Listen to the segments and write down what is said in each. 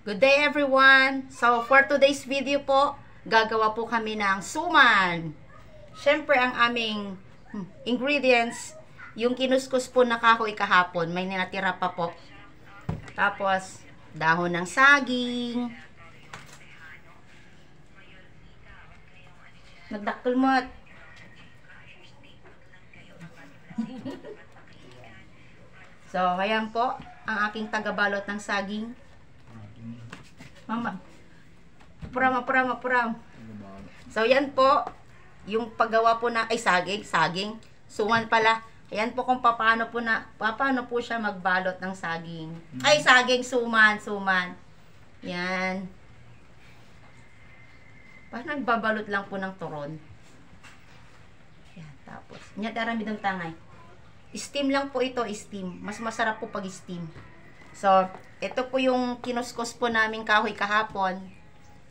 Good day everyone! So for today's video po, gagawa po kami ng suman. Siyempre ang aming ingredients, yung kinuskus po na kahoy kahapon, may ninatira pa po. Tapos dahon ng saging. Nagdakkel mo. So ayan po ang aking tagabalot ng saging. Mama. Puram. So, yan po. Yung paggawa po na, saging. Suman pala. Ayan po kung paano po siya magbalot ng saging. Saging, suman. Yan. Parang nagbabalot lang po ng turon. Yan, tapos. Yan, darami ng tangay. Steam lang po ito, steam. Mas masarap po pag steam. So, ito po yung kinuskus po namin kahoy kahapon.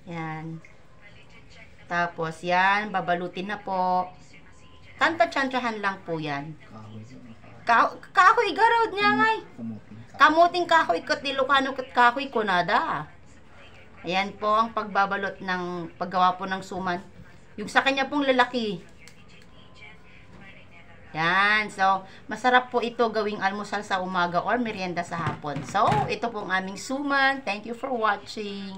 Yan. Tapos, yan. Babalutin na po. Tanta-tsansyahan lang po yan. Kahoy garod niya ngay. Kamuting kahoy kat Ilocano kat kahoy kunada. Ayan po ang pagbabalot ng paggawa po ng suman. Yung sa kanya pong lalaki. Yan. So, masarap po ito gawing almusal sa umaga or merienda sa hapon. So, ito pong aming suman. Thank you for watching.